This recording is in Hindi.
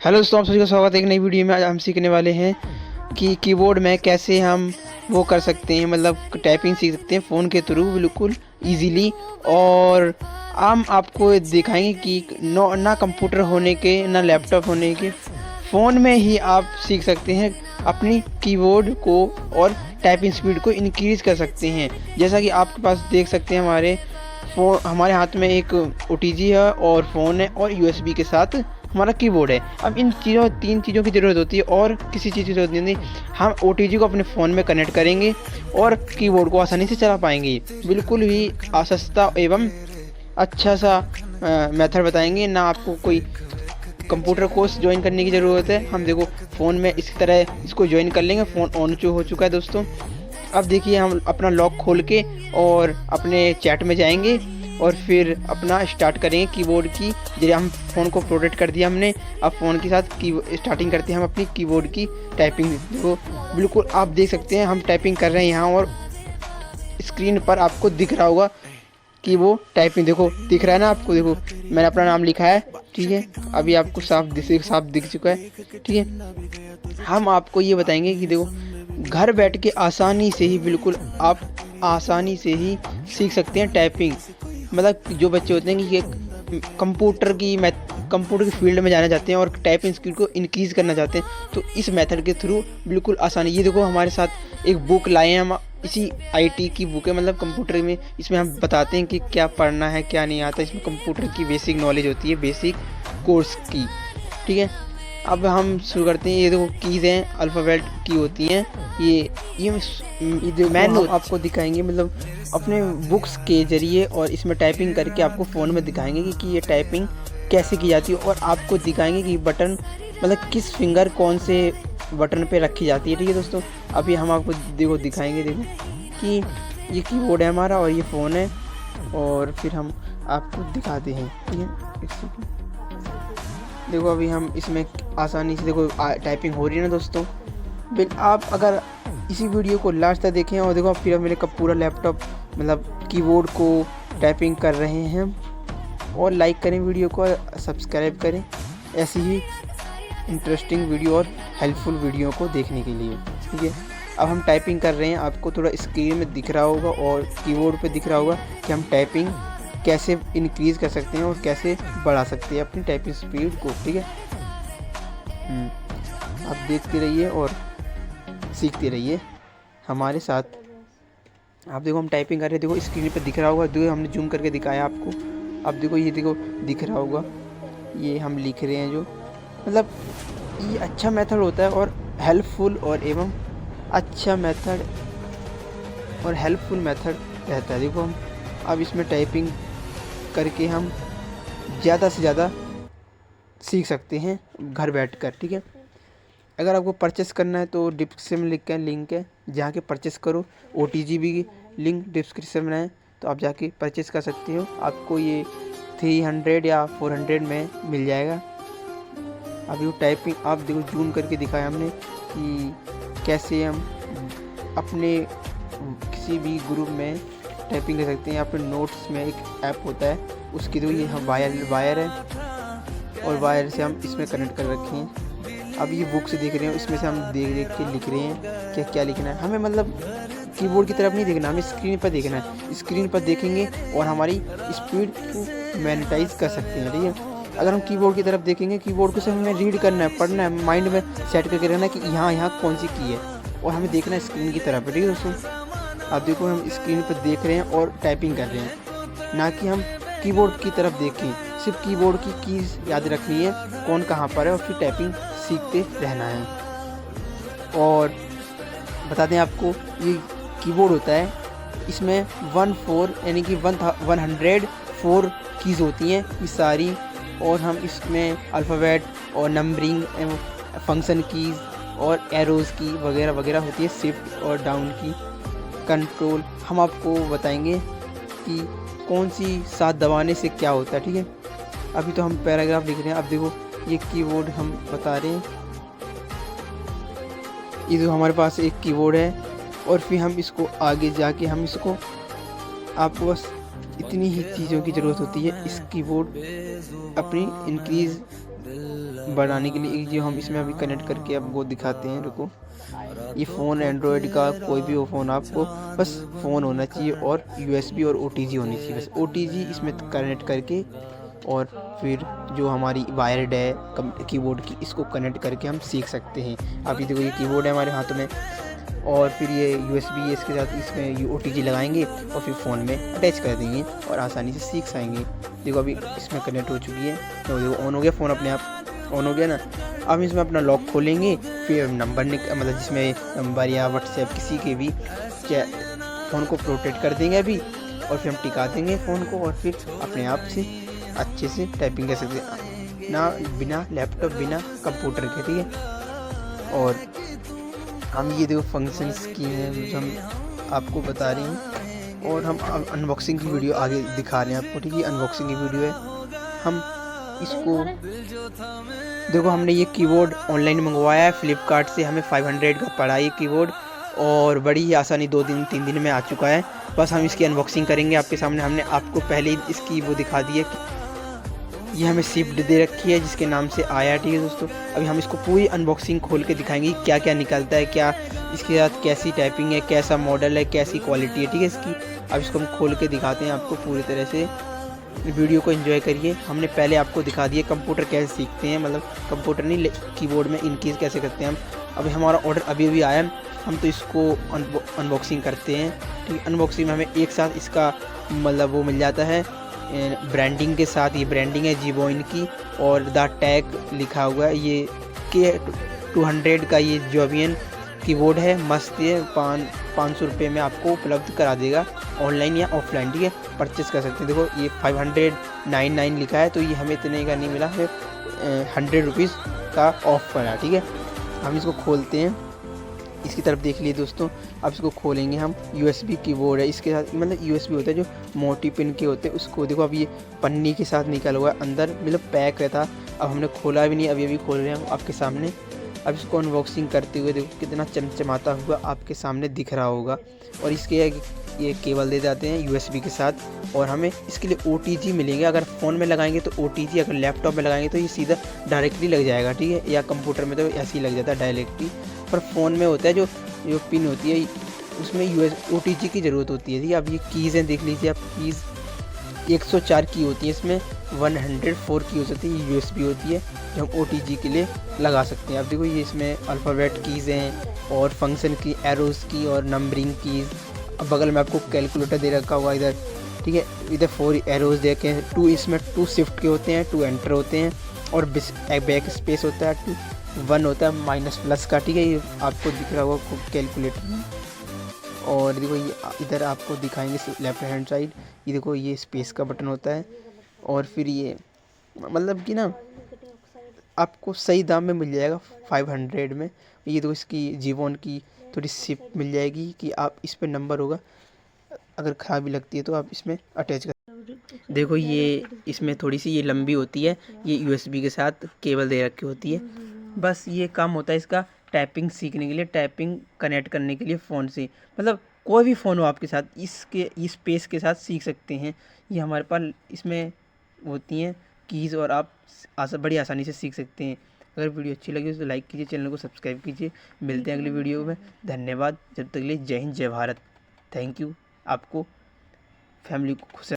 हेलो दोस्तों, आप सभी का स्वागत है एक नई वीडियो में। आज हम सीखने वाले हैं कि कीबोर्ड में कैसे हम वो कर सकते हैं, मतलब टाइपिंग सीख सकते हैं फ़ोन के थ्रू बिल्कुल इजीली। और हम आपको दिखाएंगे कि ना कंप्यूटर होने के ना लैपटॉप होने के, फ़ोन में ही आप सीख सकते हैं अपनी कीबोर्ड को और टाइपिंग स्पीड को इंक्रीज़ कर सकते हैं। जैसा कि आपके पास देख सकते हैं हमारे हाथ में एक OTG है और फ़ोन है और USB के साथ हमारा कीबोर्ड है। अब इन तीन चीज़ों की ज़रूरत होती है और किसी चीज़ की ज़रूरत नहीं होती। हम OTG को अपने फ़ोन में कनेक्ट करेंगे और कीबोर्ड को आसानी से चला पाएंगे। बिल्कुल ही सस्ता एवं अच्छा सा मेथड बताएंगे। ना आपको कोई कंप्यूटर कोर्स ज्वाइन करने की ज़रूरत है। हम देखो फ़ोन में इस तरह इसको ज्वाइन कर लेंगे। फ़ोन ऑन हो चुका है दोस्तों। अब देखिए हम अपना लॉक खोल के और अपने चैट में जाएंगे और फिर अपना स्टार्ट करेंगे कीबोर्ड की। जैसे हम फ़ोन को प्रोटेक्ट कर दिया हमने, अब फ़ोन के साथ की स्टार्टिंग करते हैं हम अपनी कीबोर्ड की टाइपिंग। देखो बिल्कुल आप देख सकते हैं हम टाइपिंग कर रहे हैं यहाँ, और स्क्रीन पर आपको दिख रहा होगा कि वो टाइपिंग देखो दिख रहा है ना आपको। देखो मैंने अपना नाम लिखा है, ठीक है। अभी आपको साफ दिख चुका है, ठीक है। हम आपको ये बताएंगे कि देखो घर बैठ के आसानी से ही बिल्कुल आप आसानी से ही सीख सकते हैं टाइपिंग। मतलब जो बच्चे होते हैं कि कंप्यूटर की फील्ड में जाना चाहते हैं और टाइपिंग स्किल को इंक्रीज़ करना चाहते हैं, तो इस मेथड के थ्रू बिल्कुल आसानी। ये देखो हमारे साथ एक बुक लाए हैं हम, इसी IT की बुक है, मतलब कंप्यूटर में। इसमें हम बताते हैं कि क्या पढ़ना है क्या नहीं आता। इसमें कंप्यूटर की बेसिक नॉलेज होती है, बेसिक कोर्स की, ठीक है। अब हम शुरू करते हैं। ये देखो कीज़ हैं, अल्फ़ाबेट की होती हैं। ये जो मैन हम आपको दिखाएंगे, मतलब अपने बुक्स के ज़रिए, और इसमें टाइपिंग करके आपको फ़ोन में दिखाएंगे कि ये टाइपिंग कैसे की जाती है। और आपको दिखाएंगे कि बटन, मतलब किस फिंगर कौन से बटन पे रखी जाती है, ठीक है दोस्तों। अभी हम आपको देखो दिखाएंगे, देखो कि ये कीबोर्ड है हमारा और ये फ़ोन है, और फिर हम आपको दिखाते हैं, ठीक है। देखो अभी हम इसमें आसानी से देखो टाइपिंग हो रही है ना दोस्तों। आप अगर इसी वीडियो को लास्ट तक देखें और देखो फिर मेरे का पूरा लैपटॉप, मतलब कीबोर्ड को टाइपिंग कर रहे हैं। और लाइक करें वीडियो को, सब्सक्राइब करें ऐसी ही इंटरेस्टिंग वीडियो और हेल्पफुल वीडियो को देखने के लिए, ठीक है। अब हम टाइपिंग कर रहे हैं, आपको थोड़ा स्क्रीन में दिख रहा होगा और कीबोर्ड पे दिख रहा होगा कि हम टाइपिंग कैसे इंक्रीज़ कर सकते हैं और कैसे बढ़ा सकते हैं अपनी टाइपिंग स्पीड को, ठीक है। आप देखते रहिए और सीखते रहिए हमारे साथ। आप देखो हम टाइपिंग कर रहे हैं, देखो स्क्रीन पे दिख रहा होगा, देखो हमने जूम करके दिखाया आपको। अब देखो ये देखो दिख रहा होगा, ये हम लिख रहे हैं जो, मतलब ये अच्छा मेथड होता है और हेल्पफुल और एवं अच्छा मेथड और हेल्पफुल मेथड रहता है। देखो हम अब इसमें टाइपिंग करके हम ज़्यादा से ज़्यादा सीख सकते हैं घर बैठकर, ठीक है। अगर आपको परचेस करना है तो डिस्क्रिप्शन में लिंक है, जहाँ के परचेस करो। OTG भी लिंक डिस्क्रिप्शन में है, तो आप जाके परचेस कर सकते हो। आपको ये 300 या 400 में मिल जाएगा। अभी वो टाइपिंग आप देखो जूम करके दिखाया हमने कि कैसे हम अपने किसी भी ग्रुप में टाइपिंग कर सकते हैं। अपने नोट्स में एक ऐप होता है, उसकी तो ये हम वायर है, और वायर से हम इसमें कनेक्ट कर रखे हैं। अब ये बुक से देख रहे हैं, इसमें से हम देख देख के लिख रहे हैं क्या क्या लिखना है हमें। मतलब कीबोर्ड की तरफ नहीं देखना, हमें स्क्रीन पर देखना है। स्क्रीन पर देखेंगे और हमारी स्पीड को मैनेटाइज कर सकते हैं, ठीक है। अगर हम कीबोर्ड की तरफ देखेंगे, कीबोर्ड को सिर्फ हमें रीड करना है, पढ़ना है, माइंड में सेट करके रखना है कि यहाँ कौन सी की है, और हमें देखना है स्क्रीन की तरफ, ठीक है दोस्तों। अब देखो हम स्क्रीन पर देख रहे हैं और टाइपिंग कर रहे हैं, ना कि हम कीबोर्ड की तरफ देखें। सिर्फ कीबोर्ड की कीज़ याद रखनी है, कौन कहाँ पर है, और फिर टाइपिंग सीखते रहना है। और बता दें आपको, ये कीबोर्ड होता है, इसमें 14 यानी कि 104 कीज़ होती हैं ये सारी। और हम इसमें अल्फ़ाबेट और नंबरिंग, फंक्शन कीज़ और एरोज़ की वगैरह वगैरह होती है, शिफ्ट और डाउन की, कंट्रोल। हम आपको बताएंगे कि कौन सी साथ दबाने से क्या होता है, ठीक है। अभी तो हम पैराग्राफ लिख रहे हैं। अब देखो ये कीबोर्ड हम बता रहे हैं, ये जो हमारे पास एक कीबोर्ड है, और फिर हम इसको आगे जाके हम इसको, आपको बस इतनी ही चीज़ों की ज़रूरत होती है इस कीबोर्ड अपनी इंक्रीज़ बढ़ाने के लिए जो हम इसमें अभी कनेक्ट करके आपको दिखाते हैं। रुको, ये फ़ोन एंड्रॉयड का कोई भी हो फ़ोन, आपको बस फ़ोन होना चाहिए और यूएसबी और ओटीजी होनी चाहिए। बस ओटीजी इसमें कनेक्ट करके और फिर जो हमारी वायर्ड है कीबोर्ड की, इसको कनेक्ट करके हम सीख सकते हैं। अभी देखो ये कीबोर्ड है हमारे हाथों में और फिर ये यूएसबी है, इसके साथ इसमें ये ओटीजी लगाएंगे और फिर फ़ोन में अटैच कर देंगे और आसानी से सीख पाएंगे। देखो अभी इसमें कनेक्ट हो चुकी है, तो देखो ऑन हो गया फ़ोन, अपने आप ऑन हो गया ना। अब इसमें अपना लॉक खोलेंगे, फिर नंबर मतलब जिसमें नंबर या व्हाट्सएप किसी के भी क्या फ़ोन को प्रोटेक्ट कर देंगे अभी, और फिर हम टिका देंगे फ़ोन को और फिर अपने आप से अच्छे से टाइपिंग कर सकते हैं ना, बिना लैपटॉप बिना कंप्यूटर के, ठीक है। और हम ये देखो फंक्शंस की हैं जो हम आपको बता रहे हैं, और हम अनबॉक्सिंग की वीडियो आगे दिखा रहे हैं आपको, ठीक है। अनबॉक्सिंग की वीडियो है। हम इसको देखो, हमने ये कीबोर्ड ऑनलाइन मंगवाया है फ्लिपकार्ट से, हमें 500 का पड़ा ये कीबोर्ड, और बड़ी ही आसानी 2-3 दिन में आ चुका है। बस हम इसकी अनबॉक्सिंग करेंगे आपके सामने। हमने आपको पहले ही इसकी वो दिखा दी है कि ये हमें शिफ्ट दे रखी है जिसके नाम से आया, ठीक है दोस्तों। अभी हम इसको पूरी अनबॉक्सिंग खोल के दिखाएंगे क्या क्या निकलता है, क्या इसके साथ कैसी टाइपिंग है, कैसा मॉडल है, कैसी क्वालिटी है, ठीक है इसकी। अब इसको हम खोल के दिखाते हैं आपको पूरी तरह से। वीडियो को एंजॉय करिए। हमने पहले आपको दिखा दिया कंप्यूटर कैसे सीखते हैं, मतलब कंप्यूटर नहीं, कीबोर्ड में इनकीज कैसे करते हैं हम। अभी हमारा ऑर्डर अभी अभी आया है, हम तो इसको अनबॉक्सिंग करते हैं, ठीक। अनबॉक्सिंग में हमें एक साथ इसका मतलब वो मिल जाता है ब्रांडिंग के साथ। ये ब्रांडिंग है जीबॉइन की, और द टैग लिखा हुआ है। ये K200 का ये जोबियन कीबोर्ड है, मस्त है। 500 रुपये में आपको उपलब्ध करा देगा, ऑनलाइन या ऑफलाइन, ठीक है। परचेस कर सकते हैं। देखो ये 599 लिखा है, तो ये हमें इतने का नहीं मिला, हमें 100 रुपीज़ का ऑफ पड़ा, ठीक है। हम इसको खोलते हैं, इसकी तरफ देख लिए दोस्तों। अब इसको खोलेंगे हम। यूएसबी कीबोर्ड है, इसके साथ मतलब यूएसबी होता है जो मोटी पिन के होते हैं उसको। देखो अब ये पन्नी के साथ निकल हुआ है, अंदर मतलब पैक रहता। अब हमने खोला भी नहीं, अभी खोल रहे हैं हम आपके सामने। अब इसको अनबॉक्सिंग करते हुए देखो कितना चमचमाता हुआ आपके सामने दिख रहा होगा। और इसके ये केबल दे जाते हैं यूएसबी के साथ, और हमें इसके लिए ओटीजी मिलेंगे। अगर फ़ोन में लगाएंगे तो ओटीजी, अगर लैपटॉप में लगाएंगे तो ये सीधा डायरेक्टली लग जाएगा, ठीक है। या कंप्यूटर में तो ऐसे ही लग जाता है डायरेक्टली, पर फ़ोन में होता है जो पिन होती है उसमें ओटीजी की ज़रूरत होती है, ठीक है। अब ये कीज़ हैं, देख लीजिए आप। कीज़ 104 की होती है, इसमें 104 की हो सकती है। यूएसबी होती है जो हम ओटीजी के लिए लगा सकते हैं। अब देखो ये इसमें अल्फ़ाबेट कीज़ हैं और फंक्शन की, एरोज़ की और नंबरिंग कीज़। अब बगल में आपको कैलकुलेटर दे रखा हुआ इधर, ठीक है। इधर 4 एरोज़ देखे हैं, 2 इसमें 2 शिफ्ट के होते हैं, 2 एंटर होते हैं, और बैक स्पेस होता है 1 होता है माइनस प्लस का, ठीक है। ये आपको दिख रहा होगा कैलकुलेटर में। और देखो ये इधर आपको दिखाएंगे लेफ्ट हैंड साइड, ये देखो ये स्पेस का बटन होता है। और फिर ये मतलब कि ना आपको सही दाम में मिल जाएगा 500 में। ये तो इसकी जीवोन की थोड़ी सिप मिल जाएगी कि आप इस पर नंबर होगा, अगर खराबी लगती है तो आप इसमें अटैच कर। देखो ये इसमें थोड़ी सी ये लंबी होती है, ये यूएसबी के साथ केबल दे रखी होती है। बस ये काम होता है इसका टाइपिंग सीखने के लिए, टाइपिंग कनेक्ट करने के लिए फ़ोन से। मतलब कोई भी फ़ोन हो आपके साथ, इसके इस स्पेस के साथ सीख सकते हैं। ये हमारे पास इसमें होती हैं कीज़, और आप बड़ी आसानी से सीख सकते हैं। अगर वीडियो अच्छी लगी तो लाइक कीजिए, चैनल को सब्सक्राइब कीजिए। मिलते हैं अगली वीडियो में। धन्यवाद। जब तक के लिए जय हिंद, जय भारत। Thank you. आपको फैमिली को खुश